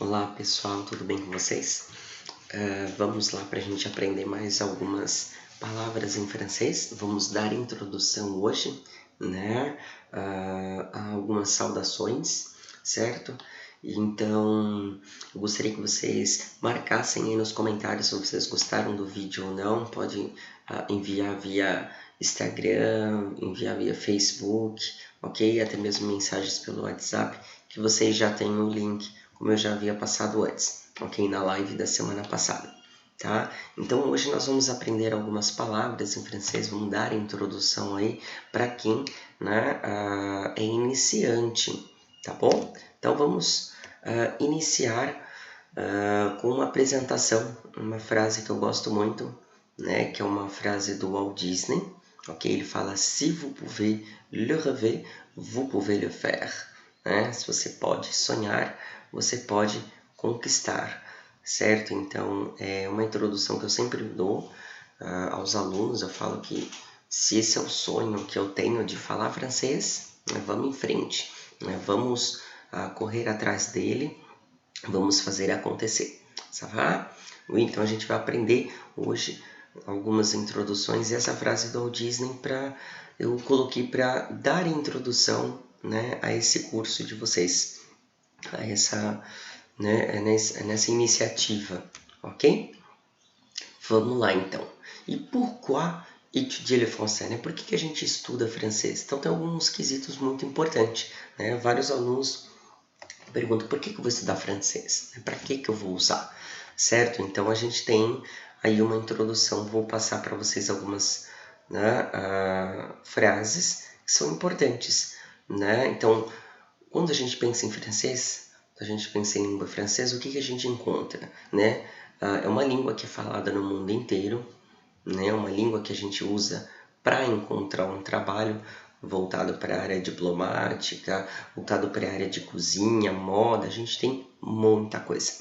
Olá pessoal, tudo bem com vocês? Vamos lá para a gente aprender mais algumas palavras em francês. Vamos dar introdução hoje, né, a algumas saudações, certo? Então, eu gostaria que vocês marcassem aí nos comentários se vocês gostaram do vídeo ou não. Pode enviar via Instagram, enviar via Facebook, ok? Até mesmo mensagens pelo WhatsApp, que vocês já têm o link, como eu já havia passado antes, ok? Na live da semana passada, tá? Então hoje nós vamos aprender algumas palavras em francês, vamos dar a introdução aí para quem, né, é iniciante, tá bom? Então vamos iniciar com uma apresentação, uma frase que eu gosto muito, né, que é uma frase do Walt Disney, ok? Ele fala: "Si vous pouvez le rêver, vous pouvez le faire", né? Se você pode sonhar, você pode conquistar, certo? Então, é uma introdução que eu sempre dou aos alunos. Eu falo que se esse é o sonho que eu tenho de falar francês, né, vamos em frente, né? Vamos correr atrás dele, vamos fazer acontecer, ça va? Então a gente vai aprender hoje algumas introduções, e essa frase do Walt Disney eu coloquei para dar introdução, né, a esse curso de vocês, a essa, né, nessa iniciativa, ok? Vamos lá então. E pourquoi étudier le français, né? Por que a gente estuda francês? Então tem alguns quesitos muito importantes, né? Vários alunos perguntam: por que eu vou estudar francês? Para que eu vou usar? Certo? Então a gente tem aí uma introdução. Vou passar para vocês algumas, né, frases que são importantes, né? Então, quando a gente pensa em francês, a gente pensa em língua francesa, o que a gente encontra, né? É uma língua que é falada no mundo inteiro, né? Uma língua que a gente usa para encontrar um trabalho voltado para a área diplomática, voltado para a área de cozinha, moda. A gente tem muita coisa,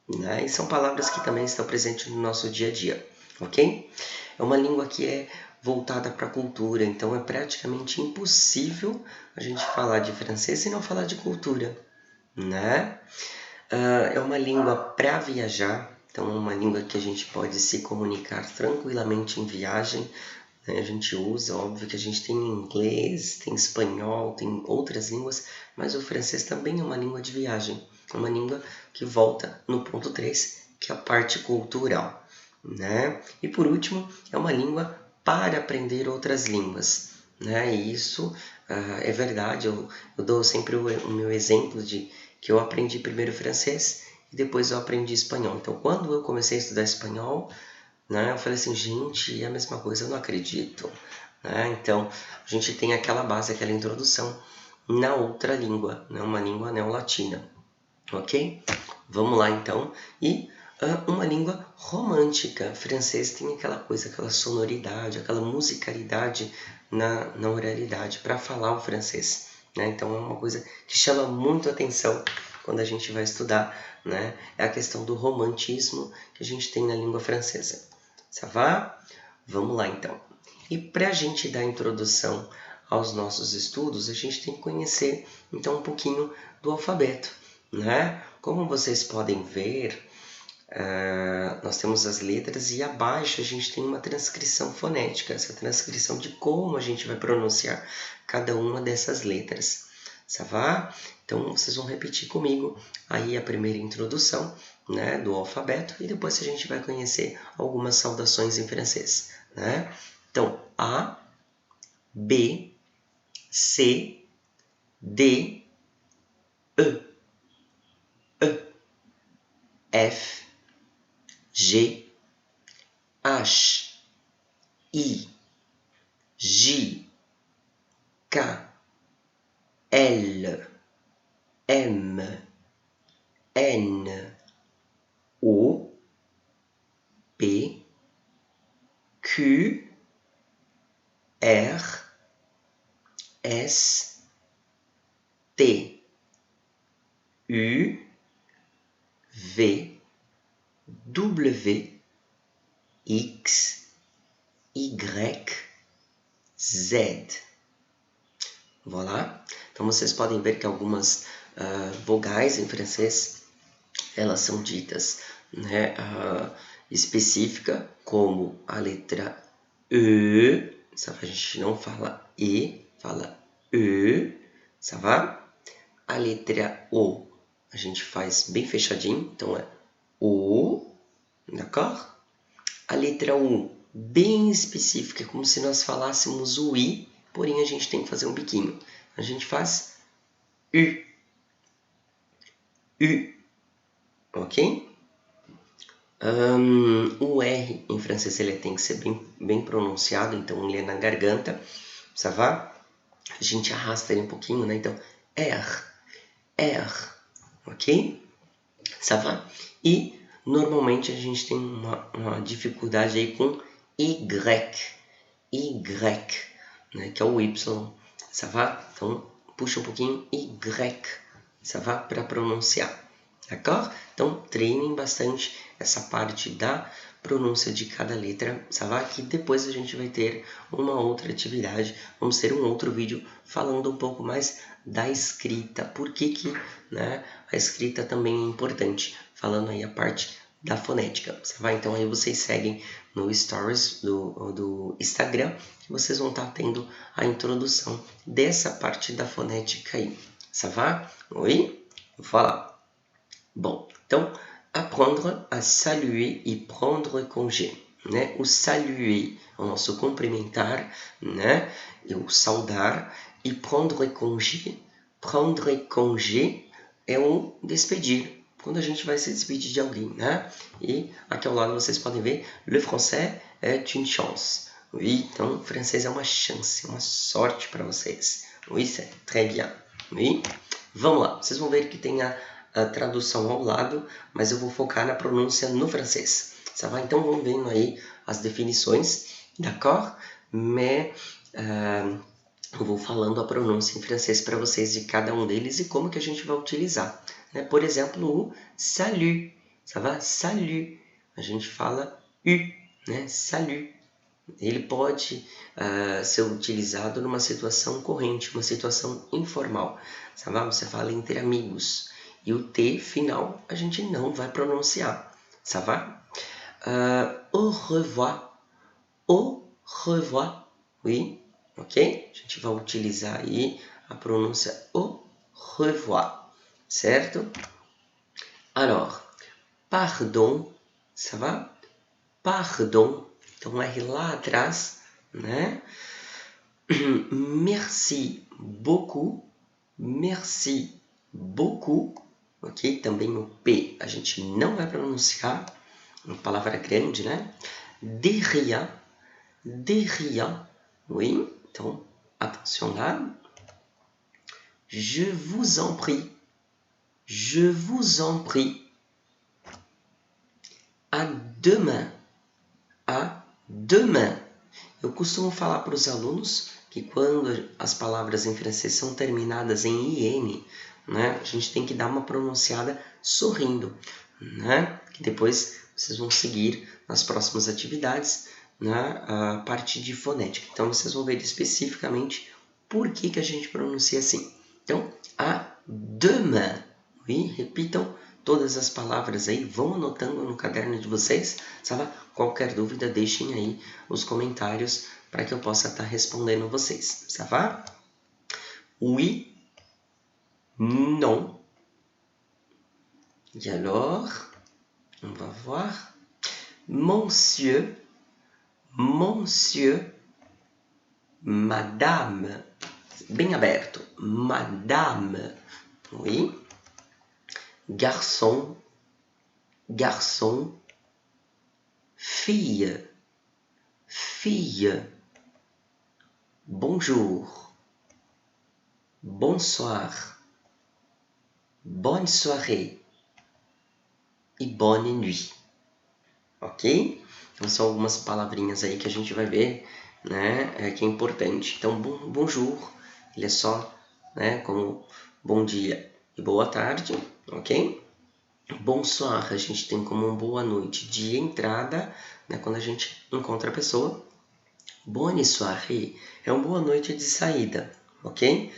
né? E são palavras que também estão presentes no nosso dia a dia, ok? É uma língua que é voltada para a cultura, então é praticamente impossível a gente falar de francês e não falar de cultura, né? É uma língua para viajar, então é uma língua que a gente pode se comunicar tranquilamente em viagem, né? A gente usa, óbvio que a gente tem inglês, tem espanhol, tem outras línguas, mas o francês também é uma língua de viagem, é uma língua que volta no ponto 3, que é a parte cultural, né? E por último, é uma língua para aprender outras línguas, né? E isso é verdade. Eu dou sempre o meu exemplo de que eu aprendi primeiro francês e depois eu aprendi espanhol. Então, quando eu comecei a estudar espanhol, né, eu falei assim: gente, é a mesma coisa, eu não acredito, né? Então, a gente tem aquela base, aquela introdução na outra língua, né? Uma língua neolatina, ok? Vamos lá então. E uma língua romântica. O francês tem aquela coisa, aquela sonoridade, aquela musicalidade na oralidade para falar o francês, né? Então é uma coisa que chama muito atenção quando a gente vai estudar, né? É a questão do romantismo que a gente tem na língua francesa. Ça va? Vamos lá então. E para a gente dar introdução aos nossos estudos, a gente tem que conhecer então um pouquinho do alfabeto, né? Como vocês podem ver, nós temos as letras e abaixo a gente tem uma transcrição fonética, essa transcrição de como a gente vai pronunciar cada uma dessas letras. Ça va? Então vocês vão repetir comigo aí a primeira introdução, né, do alfabeto, e depois a gente vai conhecer algumas saudações em francês, né? Então, A, B, C, D, E, F, G, H, I, J, K, L, M, N, O, P, Q, R, S, T, U, V, W, X, Y, Z. Voilà. Então vocês podem ver que algumas vogais em francês elas são ditas, né, específica, como a letra E, a gente não fala E, fala E, ça va? A letra O a gente faz bem fechadinho, então é O, d'accord? A letra U bem específica, como se nós falássemos o I, porém a gente tem que fazer um biquinho. A gente faz U, U, ok? O R em francês ele tem que ser bem pronunciado, então ele é na garganta, ça va? A gente arrasta ele um pouquinho, né? Então, R, R, ok? Ça va? E normalmente a gente tem uma dificuldade aí com Y, né? Que é o Y, ça va? Então, puxa um pouquinho Y, ça va? Para pronunciar. D'accord? Então, treinem bastante essa parte da pronúncia de cada letra, sabe? Que depois a gente vai ter uma outra atividade, vamos ter um outro vídeo falando um pouco mais da escrita, por que né, a escrita também é importante, falando aí a parte da fonética, sabe? Então aí vocês seguem no Stories do Instagram, que vocês vão estar tendo a introdução dessa parte da fonética aí, sabe? Oi? Vou falar. Bom, então, apprendre a saluer e prendre congé. Né? O saluer é o nosso cumprimentar, né? E o saudar. E prendre congé é o despedir, quando a gente vai se despedir de alguém, né? E aqui ao lado vocês podem ver, le français est une chance. Oui, então, o francês é uma chance, uma sorte para vocês. Oui, c'est très bien. Oui? Vamos lá, vocês vão ver que tem a tradução ao lado, mas eu vou focar na pronúncia no francês. Ça va? Então vamos vendo aí as definições, d'accord? Mais eu vou falando a pronúncia em francês para vocês de cada um deles e como que a gente vai utilizar. Né? Por exemplo, o salut, ça va? Salut, a gente fala U, né? Salut. Ele pode ser utilizado numa situação corrente, uma situação informal. Sabe? Você fala entre amigos. E o T final a gente não vai pronunciar. Ça va? Au revoir. Au revoir. Oui? Ok? A gente vai utilizar aí a pronúncia au revoir. Certo? Alors, pardon. Ça va? Pardon. Então, R lá atrás, né? Merci beaucoup. Merci beaucoup. Ok? Também o P a gente não vai pronunciar. Uma palavra grande, né? De rien. Oui? Então, attention lá. Je vous en prie. Je vous en prie. À demain. À demain. Eu costumo falar para os alunos que quando as palavras em francês são terminadas em IN, né, a gente tem que dar uma pronunciada sorrindo, né, que depois vocês vão seguir nas próximas atividades, né, a parte de fonética. Então, vocês vão ver especificamente por que a gente pronuncia assim. Então, à demain. Oui, repitam todas as palavras aí, vão anotando no caderno de vocês, sabe? Qualquer dúvida, deixem aí os comentários para que eu possa estar respondendo vocês, ça va? Oui, non. Et alors, on va voir. Monsieur, madame. Bem aberto. Madame. Oui. Garçon, fille, bonjour, bonsoir, bonne soirée e bonne nuit. Ok? Então são algumas palavrinhas aí que a gente vai ver, né, que é importante. Então, bonjour, ele é só, né, como bom dia e boa tarde, ok? Bonsoir, a gente tem como boa noite de entrada, né, quando a gente encontra a pessoa. Bonne soirée é uma boa noite de saída, ok?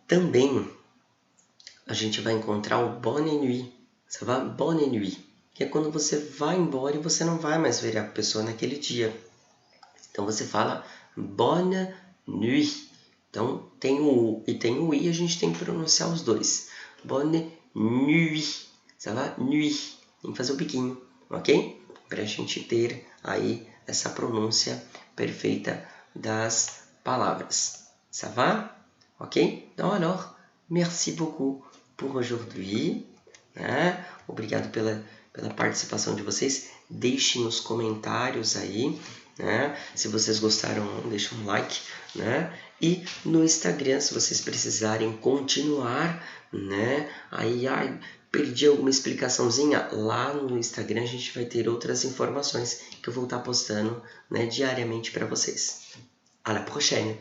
Também a gente vai encontrar o bonne nuit, Ça va? Bonne nuit. Que é quando você vai embora e você não vai mais ver a pessoa naquele dia. Então você fala bonne nuit. Então tem o U e tem o I, a gente tem que pronunciar os dois. Bonne nuit. Ça va? Nuit. Tem que fazer o biquinho, ok? Para a gente ter aí essa pronúncia perfeita das palavras. Ça va? Ok? Então, alors, merci beaucoup pour aujourd'hui. Né? Obrigado pela participação de vocês. Deixem os comentários aí, né? Se vocês gostaram, deixem um like, né? E no Instagram, se vocês precisarem continuar, né? Aí, perdi alguma explicaçãozinha, lá no Instagram a gente vai ter outras informações que eu vou estar postando, né, diariamente para vocês. À la prochaine!